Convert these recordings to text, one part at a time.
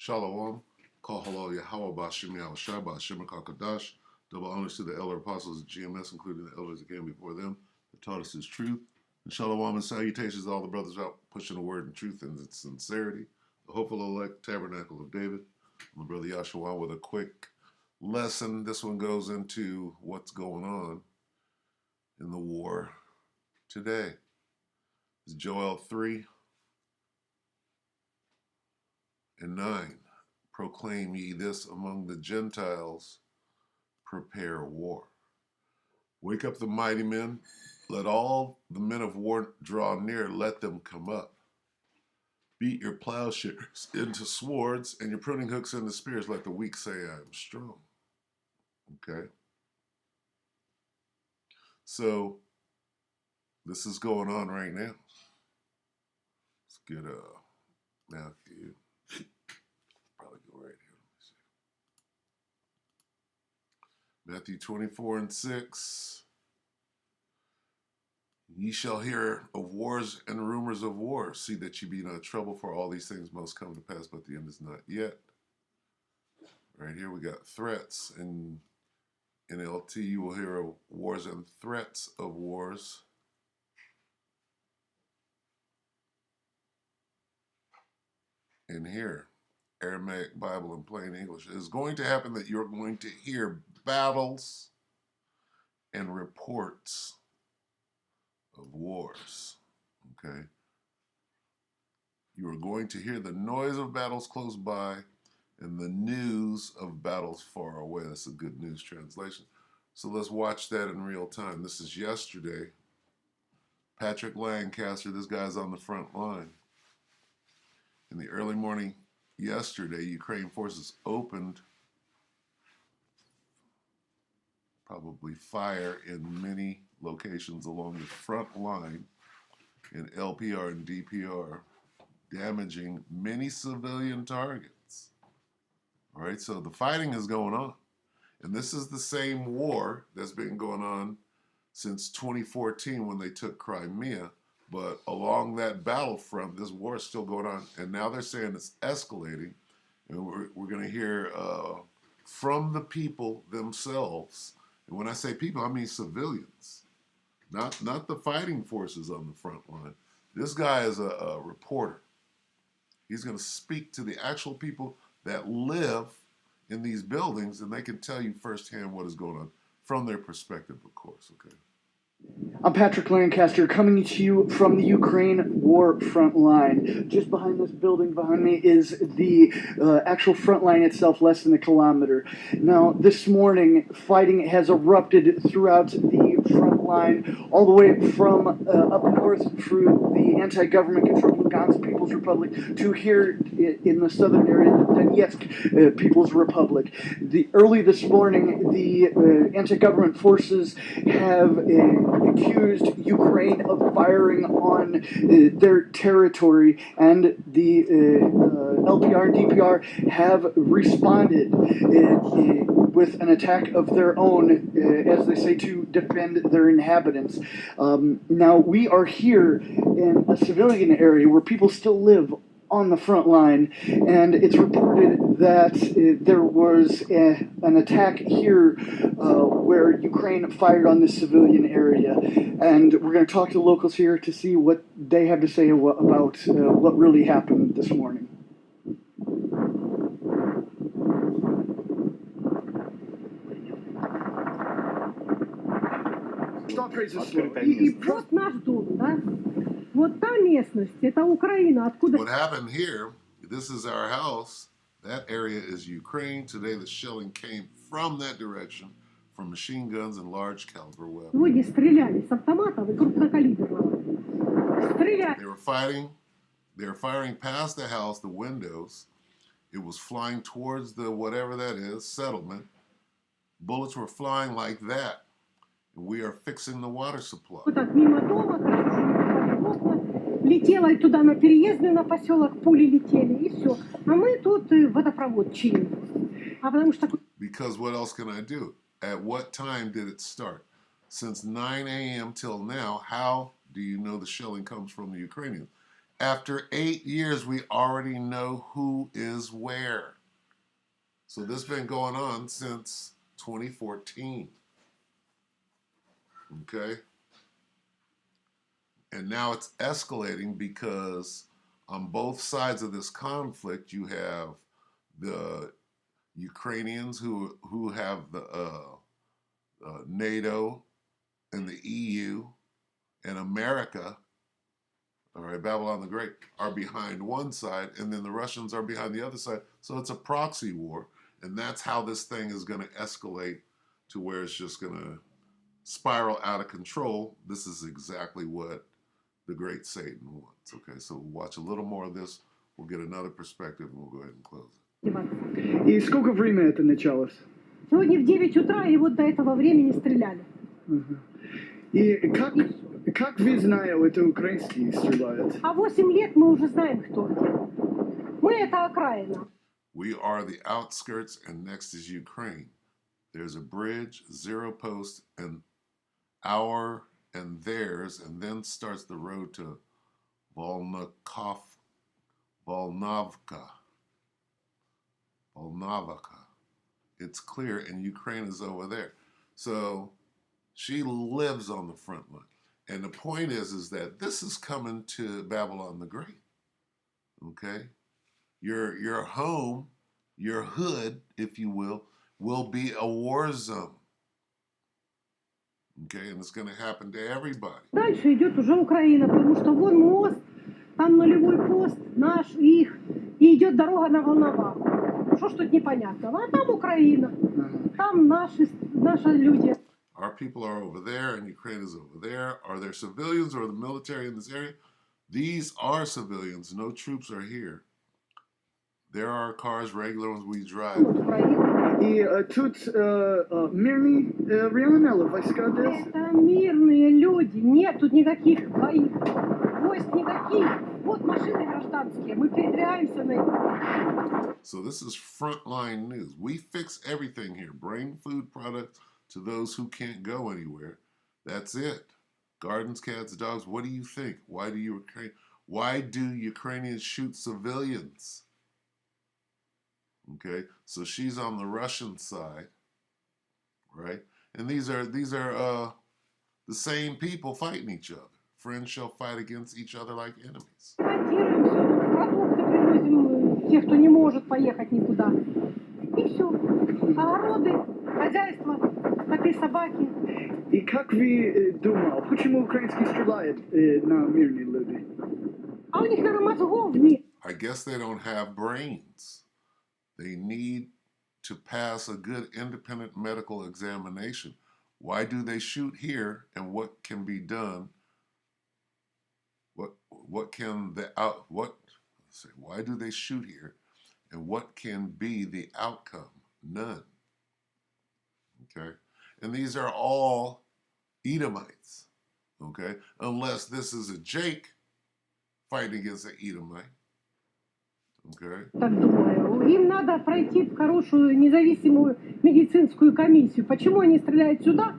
Shalom. Call halal Yahweh Bashim Yahushua Bashim Kakadash. Double honors to the elder apostles of GMS, including the elders that came before them, that taught us his truth. And shalom and salutations to all the brothers out pushing the word and truth and its sincerity. The hopeful elect tabernacle of David. My brother Yahshua with a quick lesson. This one goes into what's going on in the war today. It's Joel 3 and 9. Proclaim ye this among the Gentiles, prepare war. Wake up the mighty men, let all the men of war draw near, let them come up. Beat your plowshares into swords and your pruning hooks into spears, let the weak say, I am strong. Okay? So, this is going on right now. Let's get Matthew. Probably go right here. Let me see. Matthew 24 and 6. Ye shall hear of wars and rumors of wars. See that ye be not troubled, for all these things must come to pass, but the end is not yet. Right here we got threats. In NLT, you will hear of wars and threats of wars. And here, Aramaic Bible in plain English, it is going to happen that you're going to hear battles and reports of wars. Okay? You are going to hear the noise of battles close by and the news of battles far away. That's a good news translation. So let's watch that in real time. This is yesterday. Patrick Lancaster, this guy's on the front line. In the early morning yesterday, Ukraine forces opened probably fire in many locations along the front line in LPR and DPR, damaging many civilian targets. All right, so the fighting is going on. And this is the same war that's been going on since 2014 when they took Crimea. But along that battlefront, this war is still going on. And now they're saying it's escalating. And we're going to hear from the people themselves. And when I say people, I mean civilians. Not the fighting forces on the front line. This guy is a reporter. He's going to speak to the actual people that live in these buildings, and they can tell you firsthand what is going on from their perspective, of course, okay? I'm Patrick Lancaster, coming to you from the Ukraine war front line. Just behind this building behind me is the actual front line itself, less than a kilometer. Now, this morning, fighting has erupted throughout the front line, all the way from up north through the anti-government controlled Lugansk People's Republic to here in the southern area, the Donetsk People's Republic. Early this morning, the anti-government forces have accused Ukraine of firing on their territory, and the LPR and DPR have responded with an attack of their own, as they say, to defend their inhabitants. Now, we are here in a civilian area where people still live on the front line, and it's reported that there was an attack here where Ukraine fired on this civilian area, and we're going to talk to locals here to see what they have to say about what really happened this morning. Вот наш дом, да? Вот та местность, это Украина, откуда... What happened here, this is our house. That area is Ukraine. Today the shelling came from that direction, from machine guns and large caliber weapons. Люди стреляли с автоматов и крупнокалиберного. Стреляли. They were firing past the house, the windows. It was flying towards the whatever that is, settlement. Bullets were flying like that. And we are fixing the water supply. Вот так мимо дома, летела и туда на переездную, на поселок, пули летели, и все. А мы тут водопровод чиним. А потому что... Because what else can I do? At what time did it start? Since 9 a.m. till now, how do you know the shelling comes from the Ukrainians? After 8 years, we already know who is where. So this has been going on since 2014. Okay? And now it's escalating because on both sides of this conflict, you have the Ukrainians who have the NATO and the EU and America, all right, Babylon the Great, are behind one side, and then the Russians are behind the other side. So it's a proxy war, and that's how this thing is going to escalate to where it's just going to spiral out of control. This is exactly what the great Satan wants. Okay, so we'll watch a little more of this. We'll get another perspective, and we'll go ahead and close it. И сколько время это началось? Сегодня в 9 утра, и вот до этого времени стреляли. И как вы знаете, это украинские стреляют? А 8 лет мы уже знаем, кто это. Мы это окраина. We are the outskirts, and next is Ukraine. There's a bridge, zero post, and our and theirs, and then starts the road to Volnovka. It's clear, and Ukraine is over there. So she lives on the front line. And the point is that this is coming to Babylon the Great. Okay? Your home, your hood, if you will be a war zone. Okay, and it's going to happen to everybody. Дальше идет уже Украина, потому что вон мост, там нулевой пост, наш, их, и идет дорога на Волноваху. Что ж тут непонятного? А там Украина, там наши люди. Our people are over there, and Ukraine is over there. Are there civilians or the military in this area? These are civilians. No troops are here. There are cars, regular ones we drive. И тут мирные районы, войска здесь? Это мирные люди. Нет тут никаких войск никаких. Вот машины гражданские. Мы передвигаемся на них. So this is frontline news. We fix everything here. Bring food products to those who can't go anywhere. That's it. Gardens, cats, dogs. What do you think? Why do Ukrainians shoot civilians? Okay, so she's on the Russian side, right? And these are the same people fighting each other. Friends shall fight against each other like enemies. Продукты привозим тех, кто не может поехать никуда. И все. Огороды, хозяйство, коты, собаки. И как вы думаете, почему украинские стреляют на мирные люди? А у них, наверное, мозгов нет. I guess they don't have brains. They need to pass a good independent medical examination. Why do they shoot here, and what can be done? Why do they shoot here, and what can be the outcome? None. Okay, and these are all Edomites. Okay, unless this is a Jake fighting against an Edomite. Okay. Так думаю. Им надо пройти в хорошую независимую медицинскую комиссию. Почему они стреляют сюда?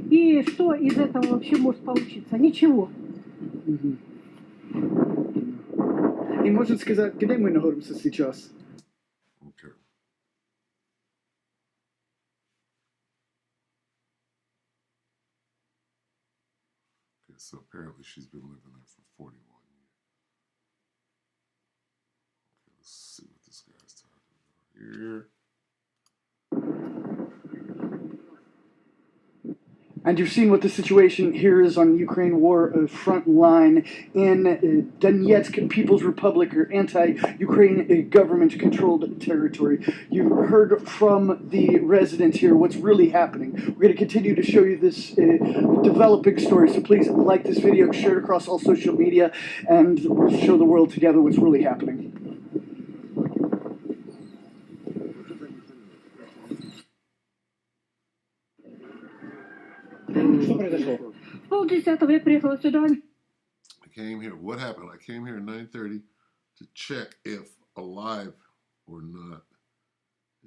И что из этого вообще может получиться? Ничего. И можно сказать, где мы находимся сейчас? Okay. Okay, so apparently she's been living there for 41 years. Okay, let's see what this guy's talking about here. And you've seen what the situation here is on Ukraine war front line in Donetsk People's Republic, or anti-Ukraine government-controlled territory. You've heard from the residents here what's really happening. We're going to continue to show you this developing story, so please like this video, share it across all social media, and we'll show the world together what's really happening. Что произошло? В 9:30 я приехала сюда. I came here. What happened? I came here at 9:30 to check if alive or not.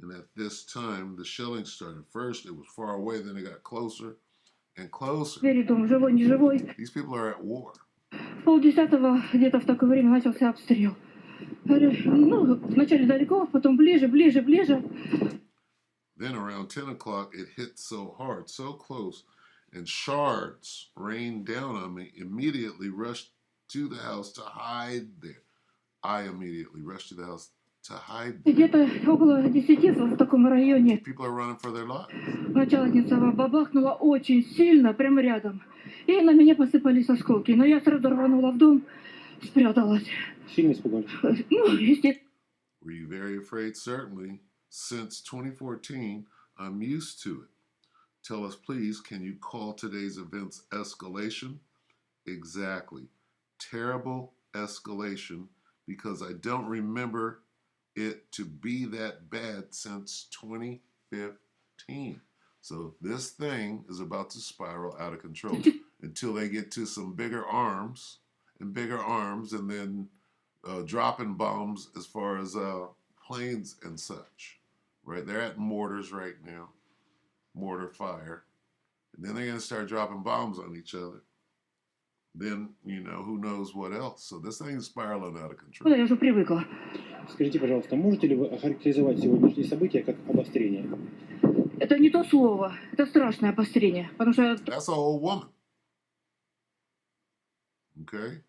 And at this time, the shelling started. First, it was far away. Then it got closer and closer. Двери, дом, живой, не живой. These people are at war. В полдесятого где-то в такое время начался обстрел. Говорю, ну, вначале далеко, потом ближе, ближе, ближе. Then around 10 o'clock, it hit so hard, so close, and shards rained down on me. Immediately rushed to the house to hide there. I immediately rushed to the house to hide И there. где-то около 10 в таком районе People are running for their lives. начальница бабахнула очень сильно, прямо рядом. И на меня посыпались осколки. Но я сразу рванула в дом, спряталась. Сильно испугались? Ну, естественно. Were you very afraid? Certainly. Since 2014, I'm used to it. Tell us, please, can you call today's events escalation? Exactly. Terrible escalation because I don't remember it to be that bad since 2015. So this thing is about to spiral out of control until they get to some bigger arms, and then dropping bombs as far as planes and such. Right? They're at mortars right now, mortar fire. And then they're going to start dropping bombs on each other. Then, who knows what else. So this thing's spiraling out of control. Я уже привыкла. Скажите, пожалуйста, можете ли вы охарактеризовать сегодняшние события как обострение? Это не то слово. Это страшное обострение. Потому что... That's an old woman. Okay?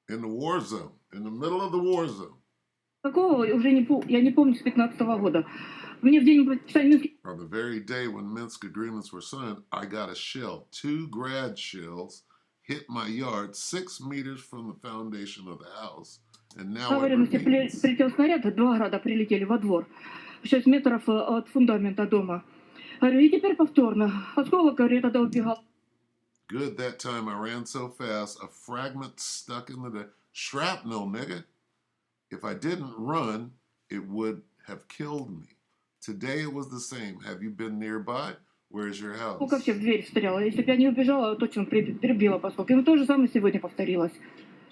In the war zone. In the middle of the war zone. Такого уже я не помню с 15-го года. Мне в день подписания Минских... On the very day when Minsk agreements were signed, I got a shell. 2 grad shells hit my yard 6 meters from the foundation of the house. And now договоренности прилетел снаряд, 2 града прилетели во двор. 6 метров от фундамента дома. Говорю, и теперь повторно. Осколок, говорит, тогда убегал. Good that time I ran so fast, a fragment stuck in the shrapnel, nigga. If I didn't run, it would have killed me. Today it was the same. Have you been nearby? Where's your house? Сколько вообще в дверь встряла. Если бы я не убежала, точно прибила поскольку. И то же самое сегодня повторилось.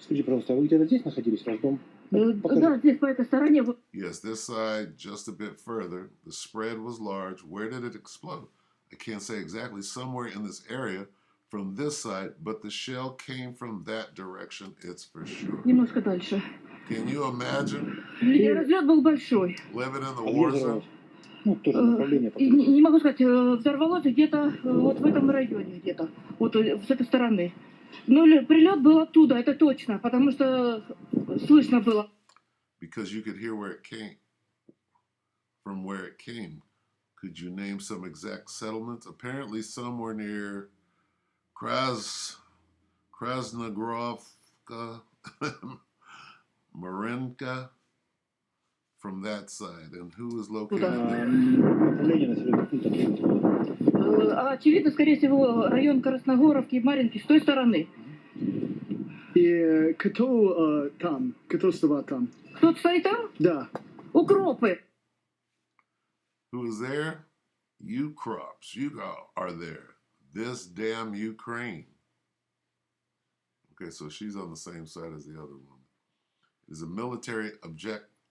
Скажите, пожалуйста, вы где-то здесь находились, ваш дом? Да, здесь по этой стороне. Yes, this side, just a bit further. The spread was large. Where did it explode? I can't say exactly. Somewhere in this area from this side, but the shell came from that direction, it's for sure. Немножко дальше. Can you imagine? Разлет был большой. Living in the war zone? Ну, тоже направление. Не могу сказать, взорвалось где-то вот в этом районе, где-то, вот с этой стороны. Но прилет был оттуда, это точно, потому что слышно было. Because you could hear where it came, from where it came. Could you name some exact settlements? Apparently somewhere near Krasnogrovka, Marinka, from that side. And who is located there? Направление населенных пунктов. Очевидно, скорее всего, район Красногоровки и Маринки с той стороны. И кто там? Кто стоит там? Кто-то стоит там? Да. Укропы. Who is there? You crops. You are there. This damn Ukraine. Okay, so she's on the same side as the other woman. There's a military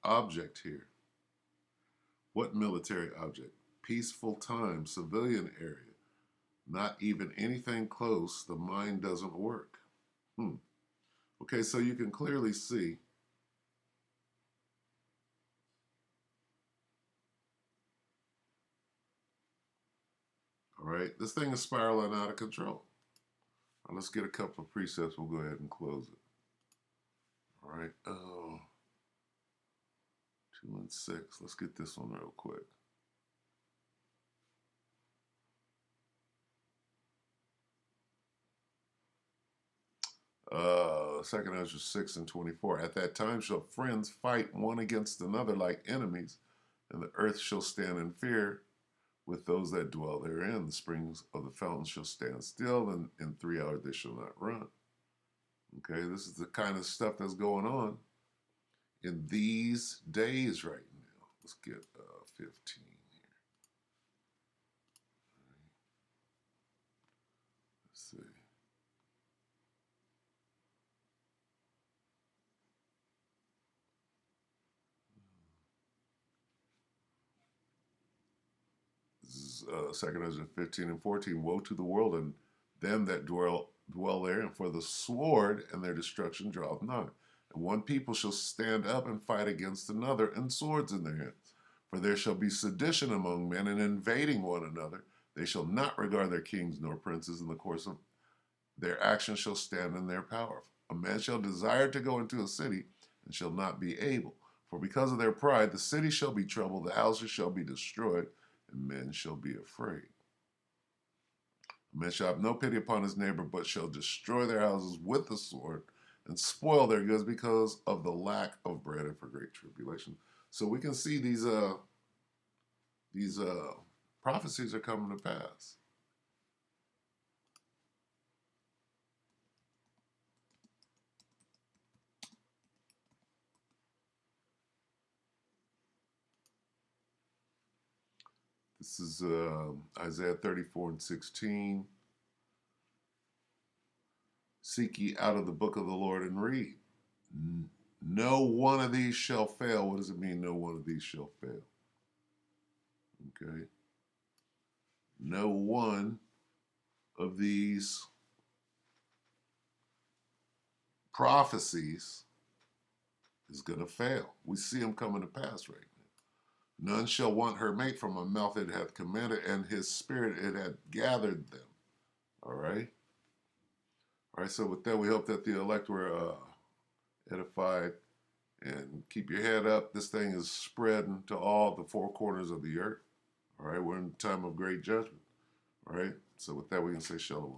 object here. What military object? Peaceful time, civilian area. Not even anything close. The mind doesn't work. Okay, so you can clearly see all right, this thing is spiraling out of control. Now let's get a couple of precepts. We'll go ahead and close it. All right. 2 and 6. Let's get this one real quick. Second Ezra 6 and 24. At that time shall friends fight one against another like enemies, and the earth shall stand in fear with those that dwell therein. The springs of the fountains shall stand still, and in 3 hours they shall not run. Okay, this is the kind of stuff that's going on in these days right now. Let's get 15 here. Let's see. This is 2 Ezra 15 and 14. Woe to the world and them that dwell dwell therein, for the sword and their destruction draweth nigh. And one people shall stand up and fight against another, and swords in their hands. For there shall be sedition among men, and invading one another. They shall not regard their kings nor princes. In the course of their action shall stand in their power. A man shall desire to go into a city, and shall not be able. For because of their pride, the city shall be troubled, the houses shall be destroyed, and men shall be afraid. A man shall have no pity upon his neighbor, but shall destroy their houses with the sword, and spoil their goods because of the lack of bread and for great tribulation. So we can see these prophecies are coming to pass. This is Isaiah 34:16. Seek ye out of the book of the Lord and read. No one of these shall fail. What does it mean, no one of these shall fail? Okay. No one of these prophecies is going to fail. We see them coming to pass right now. None shall want her mate, from a mouth it hath commanded, and his spirit it hath gathered them. All right. All right. So with that, we hope that the elect were edified, and keep your head up. This thing is spreading to all the four corners of the earth. All right. We're in a time of great judgment. All right. So with that, we can say shalom.